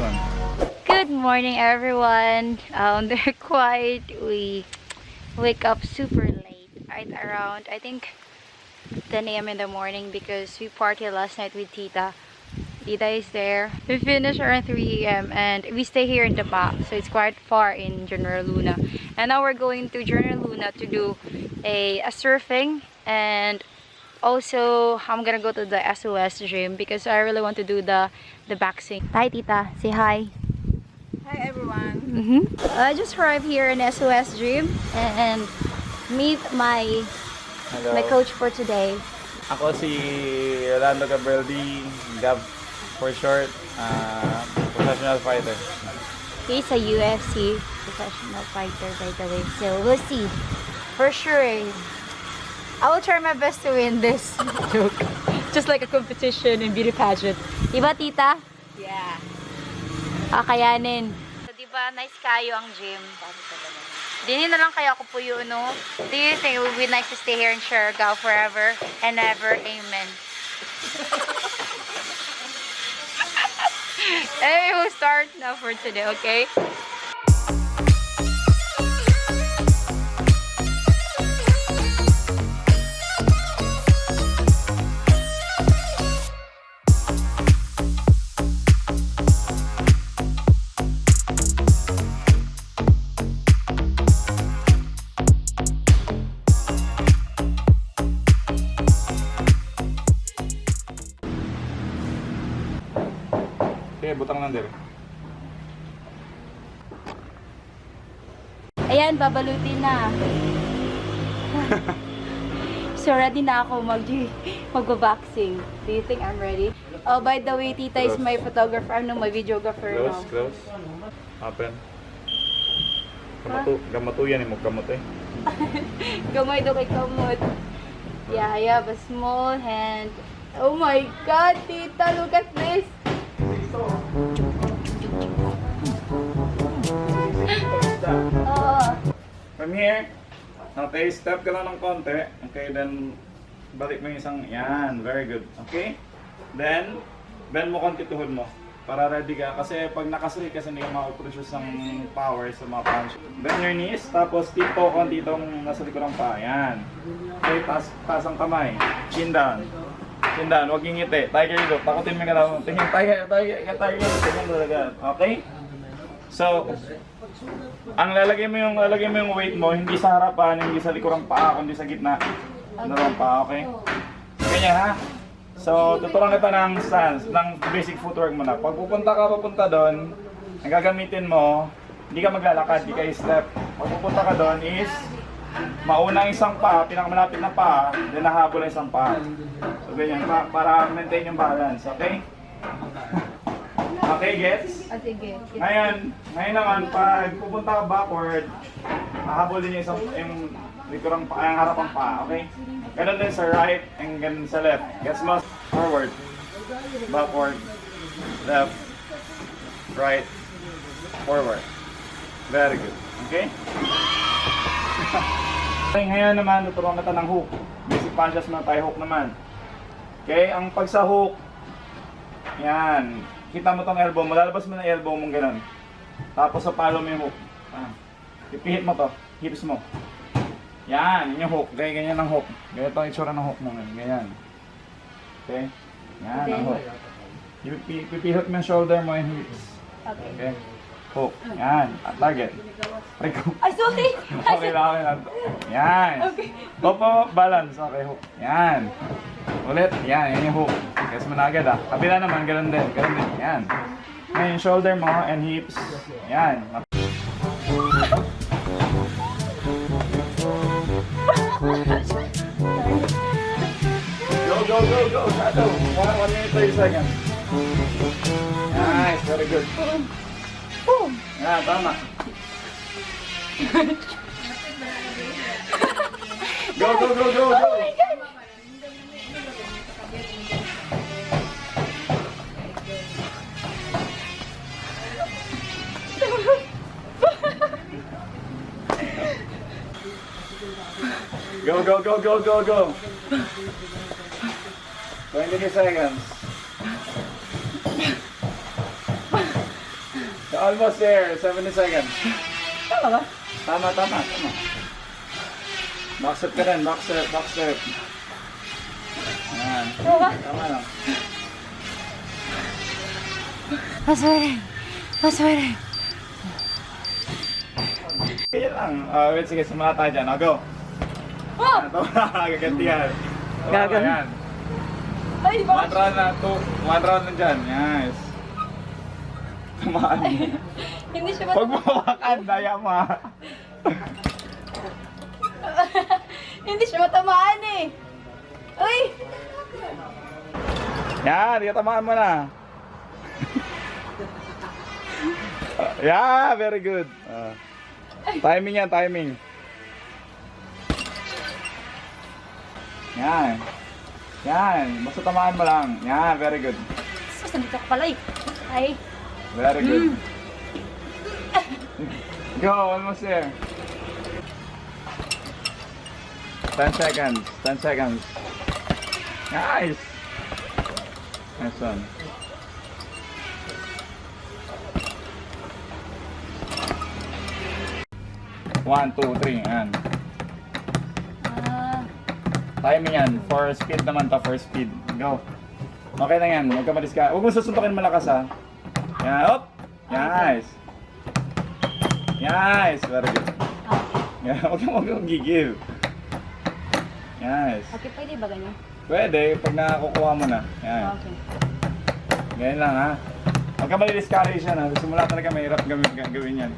one. Good morning, everyone. They're quiet. We wake up super late, right around I think 10 a.m. in the morning because we partied last night with Tita. Tita is there. We finished around 3 a.m. and we stay here in Tapa, so it's quite far in General Luna. And now we're going to General Luna to do a surfing, and also I'm gonna go to the SOS gym because I really want to do the boxing. Hi, Tita. Say hi. Hi everyone. I just arrived here in SOS gym and meet my coach for today. Ako si Rolando Gabrieldi, Gab for short, professional fighter. He's a UFC professional fighter, by the way. So we'll see. For sure, I will try my best to win this joke. Just like a competition in beauty pageant. Diba, Tita? Yeah. Kakayanin. So, diba, nice kayo ang gym. Dini na lang kaya ako po yun, no? Do you think it would be nice to stay here in Siargao forever and ever? Amen. Anyway, we'll start now for today, okay? Sige, butang lang din. Ayan, babalutin na. So, ready na ako magbo-boxing. Do you think I'm ready? Oh, by the way, Tita is my photographer. Ano, my videographer. Close, No? close. Open. Gamatu yan, mo kamot eh. Gamay do kay kamot. Yeah, I have a small hand. Oh my God, Tita, look at this. From here, okay, step ka lang ng konti. Okay, then balik mo yung isang, yan, very good. Okay? Then, bend mo konti tuhod mo. Para ready ka. Kasi pag nakasali kasi hindi ka makaproduce ng power sa mga punch. Bend your knees, tapos tipo konti itong nasa likod ng paa. Yan. Okay, taas ang kamay. Chin down. Chin down, huwag yung ngiti. Tiger look. Takutin mo ka lang. Tingin, tiger. Tingin talaga. Okay? So, ang lalagay mo yung weight mo, hindi sa harapan, hindi sa likod ng paa, kundi sa gitna. Dalawang paa, okay? Ganyan ha? So, tuturuan kita ng stance, ng basic footwork mo na. Pag papunta doon, ang gagamitin mo, hindi ka maglalakad, hindi ka i-step. Pag pupunta ka doon is, mauna ang isang paa, pinakamalapit na paa, then nahabol ang isang paa. So, ganyan, para maintain yung balance, okay? Okay, gets? Sige. Ngayon naman, pag pupunta ka backward, hahabulin niyo yung likurang paa, ang harapang paa, okay? Ganun din sa right, and ganun sa left. Gets mo? Forward, backward, left, right, forward. Very good. Okay? Ngayon naman, tuturuan kita ng hook. Basic punches na tayo, hook naman. Okay, ang pag sa hook, yan. Kita mo tong elbow mo, lalabas mo ng elbow mong gano'n. Tapos sa follow mo yung hook. Ipihit mo to, hips mo. Yan, yun yung hook. Okay, ganyan ang hook. Ganyan ang itsura ng hook mo. Ganyan. Okay? Yan ang hook. Pipihit mo yung shoulder mo yung hips. Okay? Hook. Yan. At target. Ay, sorry! Okay lang. Yan. Okay. Opo, balance. Okay, hook. Yan. Ulit. Yan, yan yung hook. Guess mo na agad ah. Kabila naman, ganun din. Ganun din. Yan. Ngayon, shoulder mo and hips. Yan. Go. Shadow. 1 minute 30 seconds. Nice. Very good. Boom! Yan, tama. Go. Oh my God! Go. 20 seconds. Almost there. 70 seconds. Tama ba? Tama. Back step ka rin. Back step. Ayan. Tama ba? Tama lang. Paswerte. Kaya lang. Wait, sige. Sumala tayo dyan. Go. Oh! Ito na. Gagantihan. Gagan. Ayan. Ay, One round na. One round na dyan. Yes. Tamaan mo. Hindi siya Huwag mo hawakan. Daya mo ha. Hindi siya matamaan eh. Uy! Yan. Tamaan mo na. Yeah, very good. Timing yan, timing. Yan. Basta tamaan mo lang. Yan, very good. Sus, nandito ka pala eh. Ay. Very good. Go, almost there. 10 seconds. 10 seconds. Nice. Nice one. One, two, three, and timing yan. For speed naman to, for speed. Go. Okay na yan, huwag ka madiska. Huwag mo susuntokin malakas ha. Yan, up. Nice. Nice, very good. Yan, huwag kang gigil. Nice. Okay, pwede ba ganyan? Pwede, pag nakakukuha mo na. Yan. Okay. Ganyan lang ha. Huwag ka mali-discourage yan ha. Simula talaga mahirap gawin yan.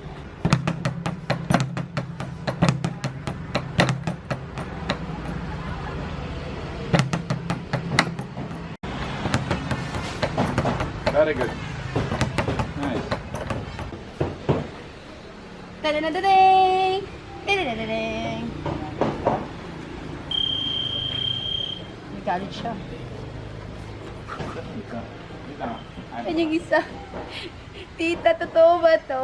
Very good. Nice. Tadadadading! Tadadadading! May galit siya. Yan yung isa. Tita, totoo ba to?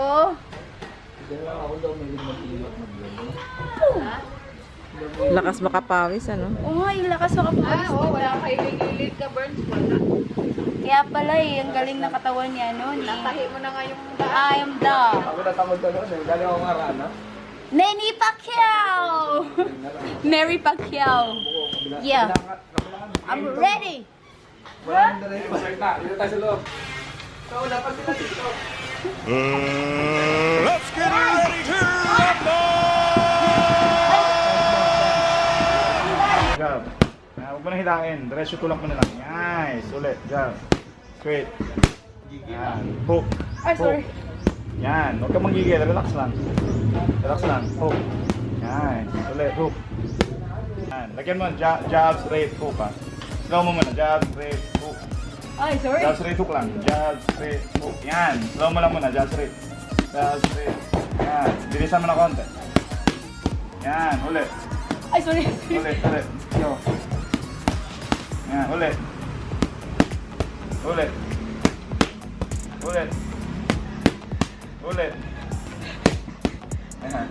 Lakas makapawis, ano? Oo nga, yung lakas mo kapag wala kayo gigilid ka, Burns. Wala. Kaya pala eh, ang galing na katawan niya noon. Natahi mo na nga yung I am the Ako natakot ka noon eh. Galing ako marana. Manny Pacquiao! Mary Pacquiao. Yeah. I'm ready! Wala nang dali. Masakit na. Dito tayo sa loob. So, dapat sila dito. Let's get ready to rumble! Jab. Huwag mo na hilain. Diretso tulak mo na lang. Nice. Ulit. Jab. Straight. Yan. Hook. Ay, sorry. Hook. Yan. Huwag kang manggigil. Relax lang. Relax lang. Hook. Yan. Ulit. Hook. Yan. Lagyan mo. Jab, straight, hook ha. Slow mo muna. Jab, straight, hook. Ay, sorry. Jab, straight, hook lang. Jab, straight, hook. Yan. Slow mo lang muna. Jab, straight. Jab, straight. Yan. Bilisan mo na konti. Yan. Ulit. Ay, sorry. Ulit. Go. Yan. Ulit. Ayan.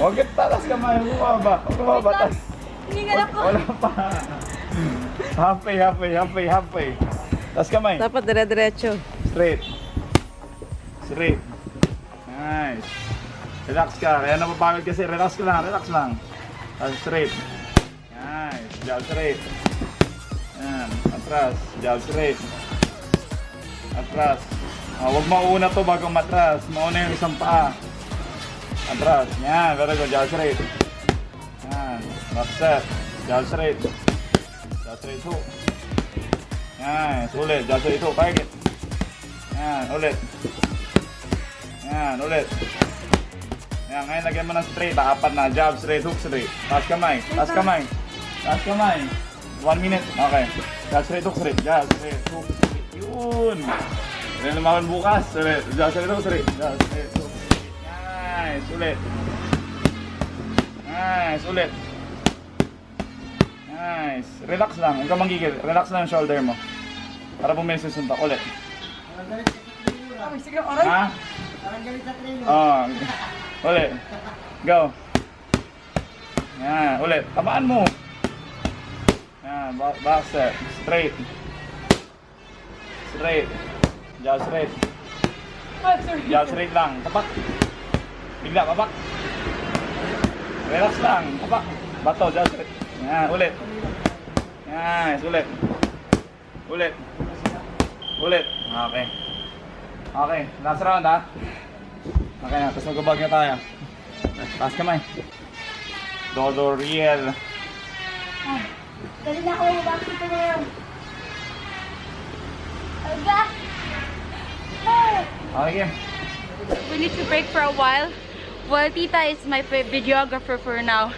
Huwag ka talas kamay. Bumaba. Tas. Hindi nga ako. Wala pa. Halfway. Tas kamay. Dapat dire-diretso. Straight. Nice. Relax ka. Kaya napapagod kasi. Relax lang. Tas straight. Nice. Jab straight. Yan. Atras. Jab straight. Atras. Huwag mauna to bago matras. Mauna yung isang paa. Atras. Yan. Very good. Jab straight. Yan. Back step. Jab straight. Hook. Yan. Ulit. Jab straight hook. Target. Yan. Ulit. Yan. Ngayon lagyan mo ng straight. Apat na. Jab, straight, hook, straight. Taas kamay. 1 minute. Okay. Jab, straight, hook, straight. Jab, straight, hook, straight. Yun. Kailan lumaban bukas. Ulit. Jab, straight, hook, straight. Jab, straight, hook, straight. Nice. Ulit. Nice. Relax lang. Huwag ka manggigil. Relax lang yung shoulder mo. Para bumilis yung suntok. Ulit. Ha? Oo. Ulit. Go. Yan. Ulit. Tamaan mo. Yan. Back step. Straight. Jab straight. Just straight lang. Tapak. Bigla, tapak. Relax lang. Tapak. Bato, just straight. Yan, ulit. Yes, ulit. Ulit. Ulit. Okay. Okay, last round ha. Okay na, tapos magabag na tayo. Taas kamay. Dodo real. Dali na ako yung bakit ito ngayon. Aga! Okay, game. We need to break for a while. Well, Tita is my videographer for now.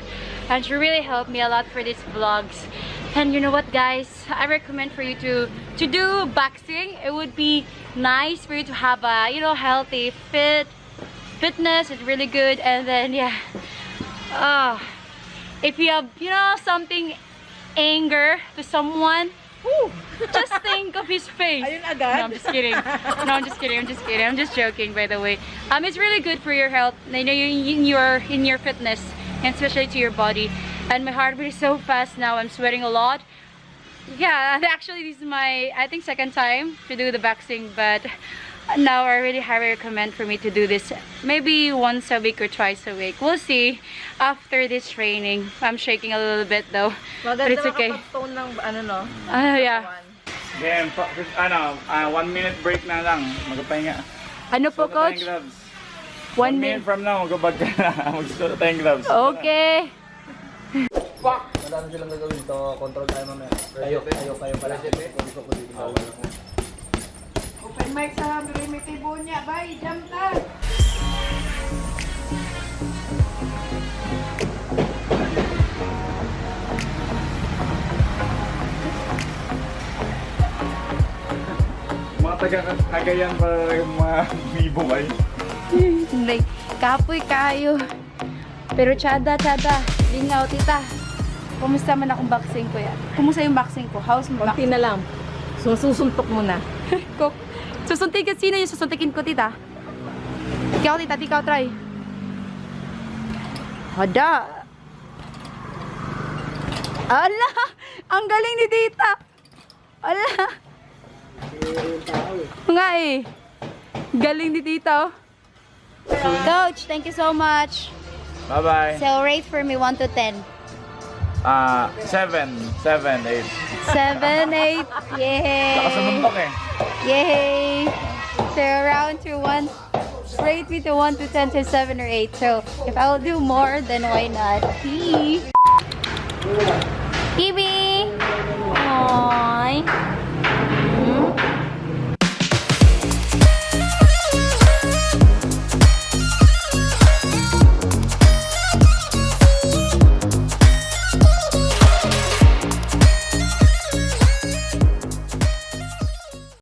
And she really helped me a lot for these vlogs. And you know what, guys? I recommend for you to do boxing. It would be nice for you to have a, you know, healthy, fitness. It's really good. And then, yeah. If you have, you know, something anger to someone, just think of his face. Ayun agad? No, I'm just kidding. No, I'm just kidding. I'm just kidding. I'm just joking, by the way. It's really good for your health. You know, in your fitness, and especially to your body. And my heartbeat is so fast now. I'm sweating a lot. Yeah, and actually this is my, I think, second time to do the boxing, but now I really highly recommend for me to do this maybe once a week or twice a week. We'll see after this training. I'm shaking a little bit though, but it's okay. makapag-tone ng ano no? Yeah. Game, 1 minute break na lang. Magpapahinga. Ano po, Suot na tayong coach? gloves. 1 minute minute. from now, magabag ka na. Magsuot na tayong gloves. Okay. Wala na silang gagawin to, control tayo mamaya. Kayo pala. Open mic sa Primitibo niya. Bye, jump ta. Mga taga-Cagayan para yung mga bibo ay. Hindi. Kapoy kayo. Pero tsada. Lingaw, tita. Kumusta man akong boxing ko yan? Kumusta yung boxing ko? How's mo Konti na lang. Susuntok mo na. Cook. Susuntikin, sino yung susuntikin ko, tita? Ikaw, tita, ikaw, try. Hada. Ala! Ang galing ni tita! Ala! Nga eh. Galing ni tita, oh. Coach, thank you so much. Bye-bye. So, rate for me 1 to 10. 7, 8. 7, 8. Yay! Lakas ng muntok eh. Yay! So round to 1. Rate me to 1 to 10 to 7 or 8. So if I will do more, then why not? Phoebe! Aww.